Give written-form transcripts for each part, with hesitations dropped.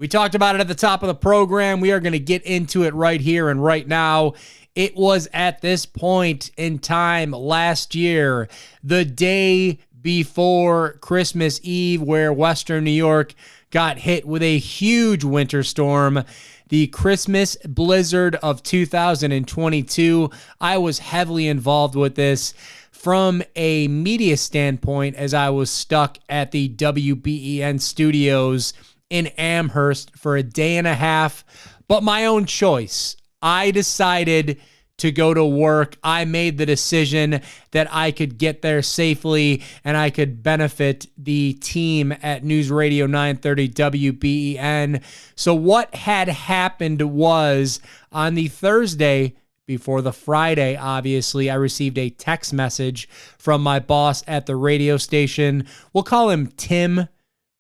We talked about it at the top of the program. We are going to get into it right here and right now. It was at this point in time last year, the day before Christmas Eve, where Western New York got hit with a huge winter storm. The Christmas blizzard of 2022. I was heavily involved with this from a media standpoint as I was stuck at the WBEN studios in Amherst for a day and a half, but my own choice. I decided to go to work. I made the decision that I could get there safely and I could benefit the team at News Radio 930 WBEN. So what had happened was on the Thursday before the Friday, obviously, I received a text message from my boss at the radio station. We'll call him Tim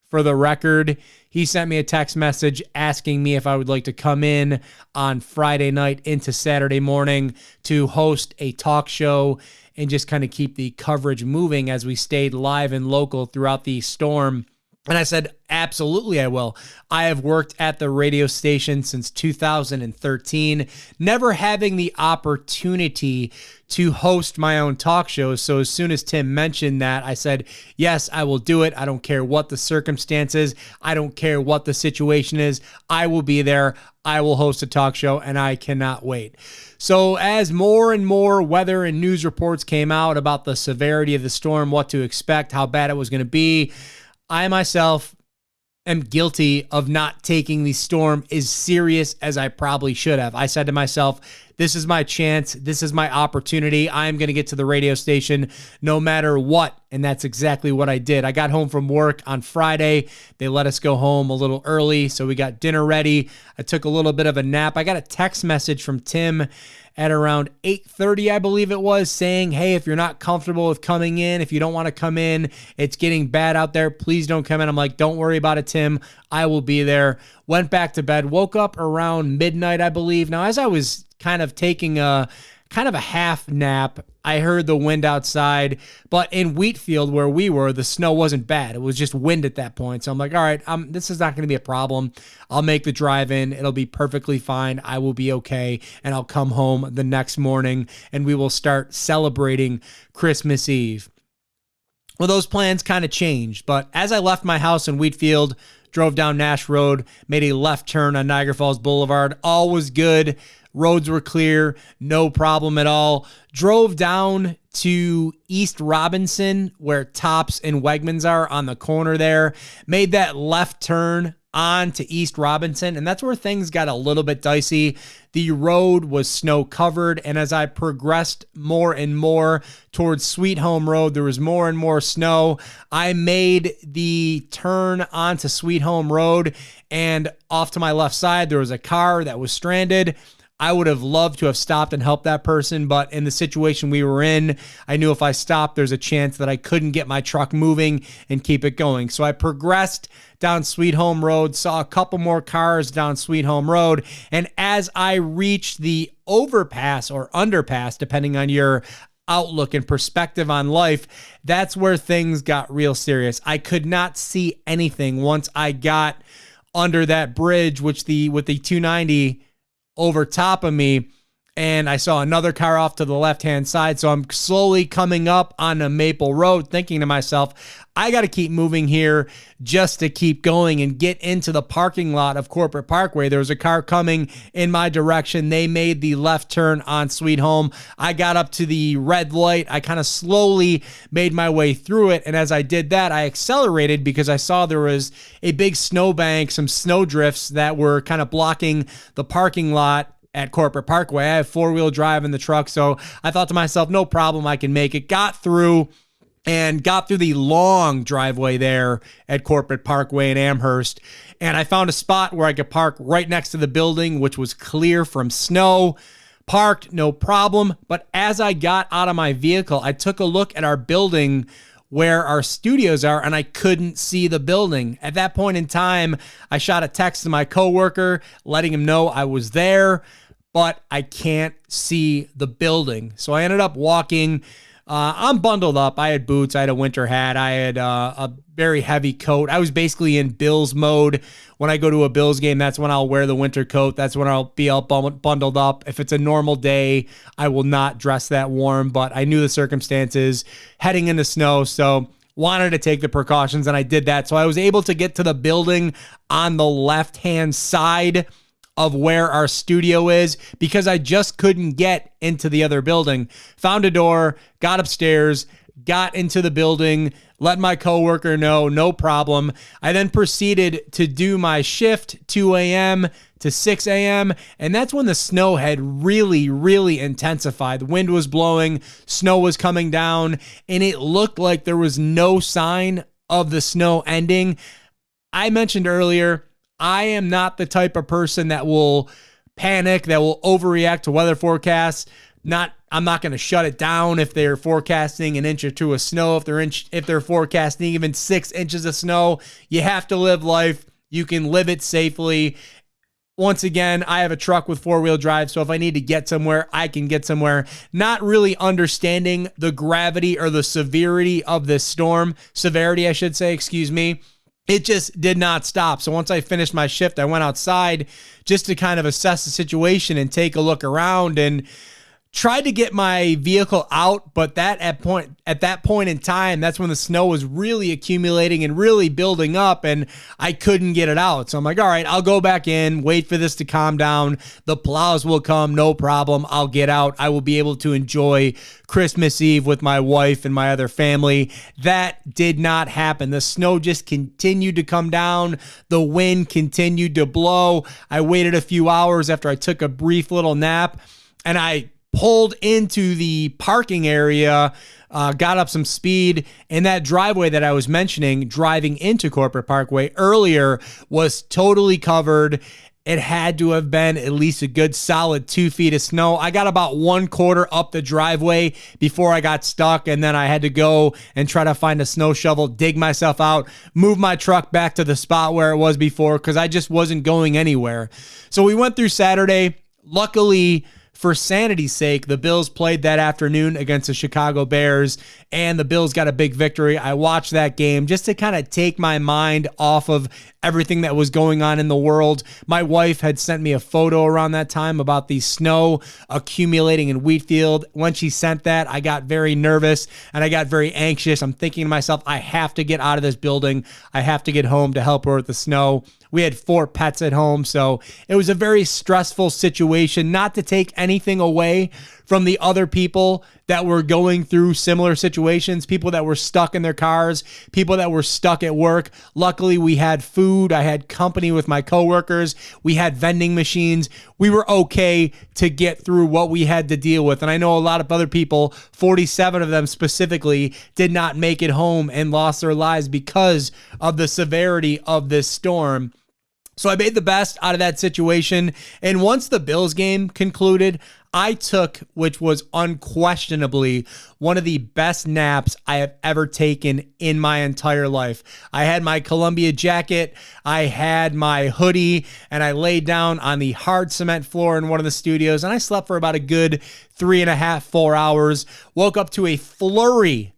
for the record. He sent me a text message asking me if I would like to come in on Friday night into Saturday morning to host a talk show and just kind of keep the coverage moving as we stayed live and local throughout the storm. And I said, absolutely, I will. I have worked at the radio station since 2013, never having the opportunity to host my own talk shows. So as soon as Tim mentioned that, I said, yes, I will do it. I don't care what the circumstances. I don't care what the situation is. I will be there. I will host a talk show, and I cannot wait. So as more and more weather and news reports came out about the severity of the storm, what to expect, how bad it was going to be, I myself am guilty of not taking the storm as serious as I probably should have. I said to myself, this is my chance. This is my opportunity. I'm going to get to the radio station no matter what. And that's exactly what I did. I got home from work on Friday. They let us go home a little early, so we got dinner ready. I took a little bit of a nap. I got a text message from Tim at around 8:30, I believe it was, saying, hey, if you're not comfortable with coming in, if you don't want to come in, it's getting bad out there, please don't come in. I'm like, don't worry about it, Tim. I will be there. Went back to bed, woke up around midnight, I believe. Now, as I was kind of taking a half nap, I heard the wind outside, but in Wheatfield where we were, the snow wasn't bad. It was just wind at that point. So I'm like, all right, this is not going to be a problem. I'll make the drive in. It'll be perfectly fine. I will be okay. And I'll come home the next morning and we will start celebrating Christmas Eve. Well, those plans kind of changed, but as I left my house in Wheatfield, drove down Nash Road, made a left turn on Niagara Falls Boulevard, all was good. Roads were clear, no problem at all. Drove down to East Robinson, where Tops and Wegmans are on the corner there. Made that left turn on to East Robinson, and that's where things got a little bit dicey. The road was snow covered, and as I progressed more and more towards Sweet Home Road, there was more and more snow. I made the turn onto Sweet Home Road, and off to my left side, there was a car that was stranded. I would have loved to have stopped and helped that person, but in the situation we were in, I knew if I stopped, there's a chance that I couldn't get my truck moving and keep it going. So I progressed down Sweet Home Road, saw a couple more cars down Sweet Home Road, and as I reached the overpass or underpass, depending on your outlook and perspective on life, that's where things got real serious. I could not see anything once I got under that bridge, with the 290 over top of me, and I saw another car off to the left-hand side. So I'm slowly coming up on a Maple Road, thinking to myself, I got to keep moving here just to keep going and get into the parking lot of Corporate Parkway. There was a car coming in my direction. They made the left turn on Sweet Home. I got up to the red light. I kind of slowly made my way through it. And as I did that, I accelerated because I saw there was a big snowbank, some snow drifts that were kind of blocking the parking lot at Corporate Parkway. I have four-wheel drive in the truck, so I thought to myself, no problem, I can make it. Got through the long driveway there at Corporate Parkway in Amherst, and I found a spot where I could park right next to the building, which was clear from snow. Parked, no problem, but as I got out of my vehicle, I took a look at our building where our studios are, and I couldn't see the building. At that point in time, I shot a text to my coworker letting him know I was there, but I can't see the building. So I ended up walking I'm bundled up. I had boots. I had a winter hat. I had a very heavy coat. I was basically in Bills mode. When I go to a Bills game, that's when I'll wear the winter coat. That's when I'll be all bundled up. If it's a normal day, I will not dress that warm, but I knew the circumstances heading into snow, so wanted to take the precautions, and I did that. So I was able to get to the building on the left-hand side of where our studio is because I just couldn't get into the other building. Found a door, got upstairs, got into the building, let my coworker know, no problem. I then proceeded to do my shift, 2 a.m. to 6 a.m., and that's when the snow had really, really intensified. The wind was blowing, snow was coming down, and it looked like there was no sign of the snow ending. I mentioned earlier, I am not the type of person that will panic, that will overreact to weather forecasts. I'm not going to shut it down if they're forecasting an inch or two of snow. If they're forecasting even 6 inches of snow, you have to live life. You can live it safely. Once again, I have a truck with 4-wheel drive, so if I need to get somewhere, I can get somewhere. Not really understanding the gravity or the severity of this storm. Severity, I should say, excuse me. It just did not stop. So once I finished my shift, I went outside just to kind of assess the situation and take a look around and tried to get my vehicle out, but at that point in time, that's when the snow was really accumulating and really building up, and I couldn't get it out. So I'm like, all right, I'll go back in, wait for this to calm down. The plows will come, no problem. I'll get out. I will be able to enjoy Christmas Eve with my wife and my other family. That did not happen. The snow just continued to come down. The wind continued to blow. I waited a few hours after I took a brief little nap, and I pulled into the parking area, got up some speed, and that driveway that I was mentioning, driving into Corporate Parkway earlier, was totally covered. It had to have been at least a good solid 2 feet of snow. I got about 1/4 up the driveway before I got stuck, and then I had to go and try to find a snow shovel, dig myself out, move my truck back to the spot where it was before because I just wasn't going anywhere. So we went through Saturday. Luckily, for sanity's sake, the Bills played that afternoon against the Chicago Bears, and the Bills got a big victory. I watched that game just to kind of take my mind off of everything that was going on in the world. My wife had sent me a photo around that time about the snow accumulating in Wheatfield. When she sent that, I got very nervous and I got very anxious. I'm thinking to myself, I have to get out of this building. I have to get home to help her with the snow. We had 4 pets at home, so it was a very stressful situation. Not to take anything away from the other people that were going through similar situations, people that were stuck in their cars, people that were stuck at work. Luckily, we had food. I had company with my coworkers. We had vending machines. We were okay to get through what we had to deal with. And I know a lot of other people, 47 of them specifically, did not make it home and lost their lives because of the severity of this storm. So I made the best out of that situation. And once the Bills game concluded, I took, which was unquestionably one of the best naps I have ever taken in my entire life. I had my Columbia jacket, I had my hoodie, and I laid down on the hard cement floor in one of the studios, and I slept for about a good 3.5, 4 hours. Woke up to a flurry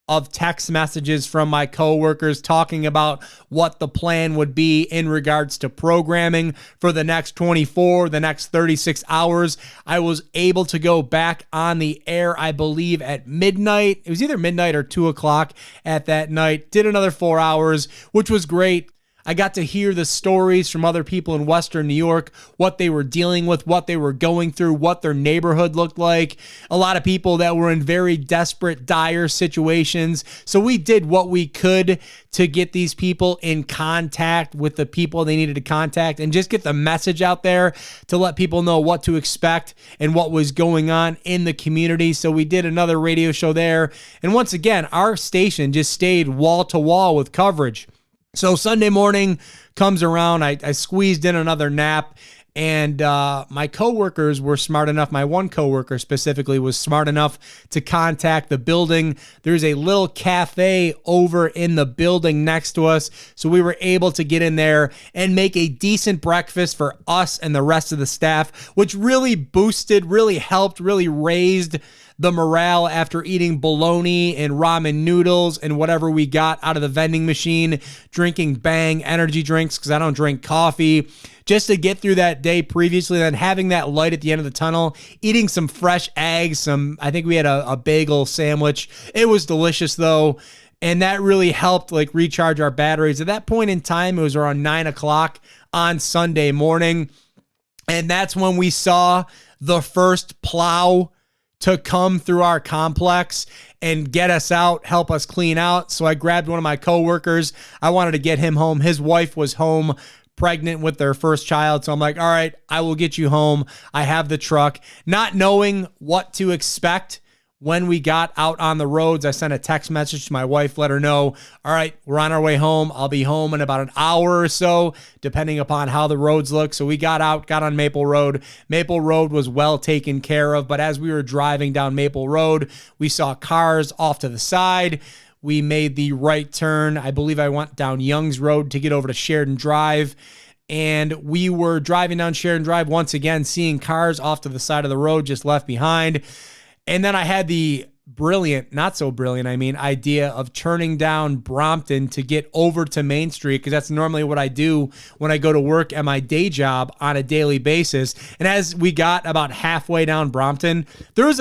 of text messages from my coworkers talking about what the plan would be in regards to programming for the next 36 hours. I was able to go back on the air, I believe, at midnight. It was either midnight or 2 o'clock at that night. Did another 4 hours, which was great. I got to hear the stories from other people in Western New York, what they were dealing with, what they were going through, what their neighborhood looked like. A lot of people that were in very desperate, dire situations. So we did what we could to get these people in contact with the people they needed to contact and just get the message out there to let people know what to expect and what was going on in the community. So we did another radio show there. And once again, our station just stayed wall to wall with coverage. So Sunday morning comes around, I squeezed in another nap, and my coworkers were smart enough, my one coworker specifically was smart enough to contact the building. There's a little cafe over in the building next to us, so we were able to get in there and make a decent breakfast for us and the rest of the staff, which really boosted, really helped, really raised the morale after eating bologna and ramen noodles and whatever we got out of the vending machine, drinking Bang energy drinks because I don't drink coffee, just to get through that day previously, then having that light at the end of the tunnel, eating some fresh eggs, I think we had a bagel sandwich. It was delicious though. And that really helped like recharge our batteries. At that point in time, it was around 9 o'clock on Sunday morning. And that's when we saw the first plow to come through our complex and get us out, help us clean out. So I grabbed one of my coworkers. I wanted to get him home. His wife was home pregnant with their first child. So I'm like, all right, I will get you home. I have the truck. Not knowing what to expect when we got out on the roads, I sent a text message to my wife, let her know, all right, we're on our way home. I'll be home in about an hour or so, depending upon how the roads look. So we got out, got on Maple Road. Maple Road was well taken care of, but as we were driving down Maple Road, we saw cars off to the side. We made the right turn. I believe I went down Young's Road to get over to Sheridan Drive. And we were driving down Sheridan Drive once again, seeing cars off to the side of the road just left behind. And then I had the brilliant, not so brilliant, idea of turning down Brompton to get over to Main Street, because that's normally what I do when I go to work at my day job on a daily basis. And as we got about halfway down Brompton, there was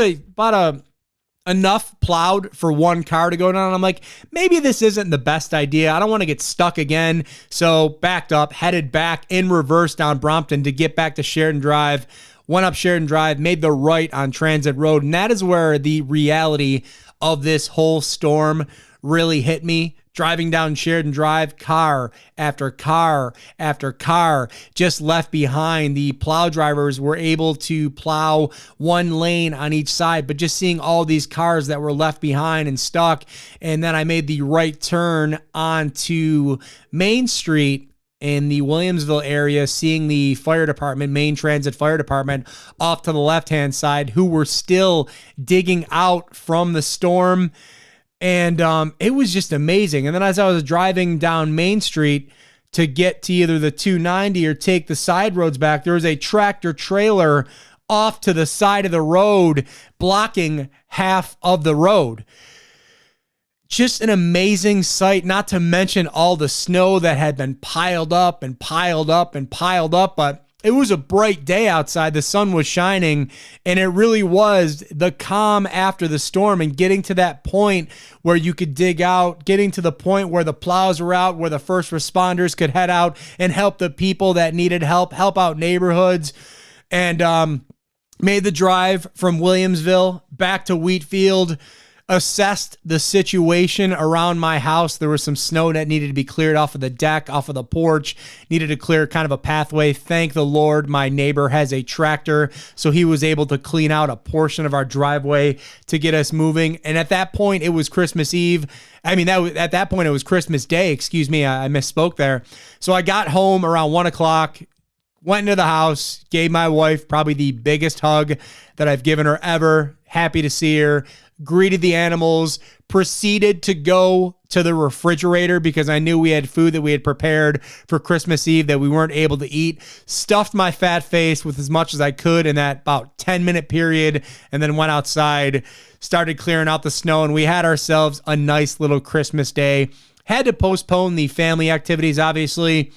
enough plowed for one car to go down. I'm like, maybe this isn't the best idea. I don't want to get stuck again. So backed up, headed back in reverse down Brompton to get back to Sheridan Drive. Went up Sheridan Drive, made the right on Transit Road, and that is where the reality of this whole storm really hit me. Driving down Sheridan Drive, car after car after car just left behind. The plow drivers were able to plow one lane on each side, but just seeing all these cars that were left behind and stuck. And then I made the right turn onto Main Street in the Williamsville area, seeing the fire department, Main Transit Fire Department, off to the left-hand side, who were still digging out from the storm. And it was just amazing. And then as I was driving down Main Street to get to either the 290 or take the side roads back, there was a tractor trailer off to the side of the road, blocking half of the road. Just an amazing sight, not to mention all the snow that had been piled up and piled up and piled up. But it was a bright day outside. The sun was shining, and it really was the calm after the storm, and getting to that point where you could dig out, getting to the point where the plows were out, where the first responders could head out and help the people that needed help out neighborhoods. And made the drive from Williamsville back to Wheatfield. Assessed the situation around my house. There was some snow that needed to be cleared off of the deck, off of the porch, needed to clear kind of a pathway. Thank the Lord, my neighbor has a tractor, so he was able to clean out a portion of our driveway to get us moving. And at that point, it was Christmas Eve. At that point, it was Christmas Day. Excuse me, I misspoke there. So I got home around 1 o'clock, went into the house, gave my wife probably the biggest hug that I've given her ever. Happy to see her. Greeted the animals, proceeded to go to the refrigerator because I knew we had food that we had prepared for Christmas Eve that we weren't able to eat. Stuffed my fat face with as much as I could in that about 10-minute period, and then went outside, started clearing out the snow, and we had ourselves a nice little Christmas day. Had to postpone the family activities, obviously,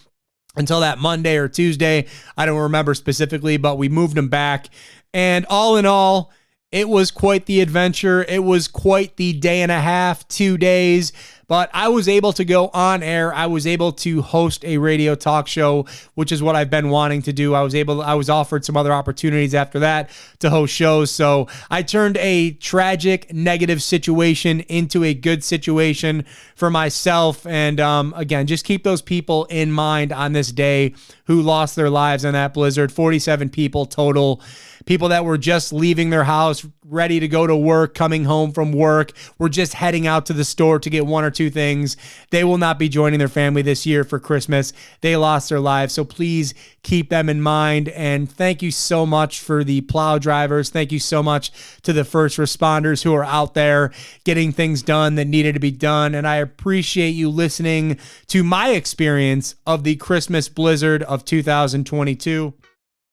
until that Monday or Tuesday. I don't remember specifically, but we moved them back. And all in all, it was quite the adventure. It was quite the day and a half, 2 days, but I was able to go on air. I was able to host a radio talk show, which is what I've been wanting to do. I was offered some other opportunities after that to host shows. So I turned a tragic, negative situation into a good situation for myself. And again, just keep those people in mind on this day who lost their lives in that blizzard. 47 people total. People that were just leaving their house, ready to go to work, coming home from work, were just heading out to the store to get one or two things. They will not be joining their family this year for Christmas. They lost their lives. So please keep them in mind. And thank you so much for the plow drivers. Thank you so much to the first responders who are out there getting things done that needed to be done. And I appreciate you listening to my experience of the Christmas blizzard of 2022.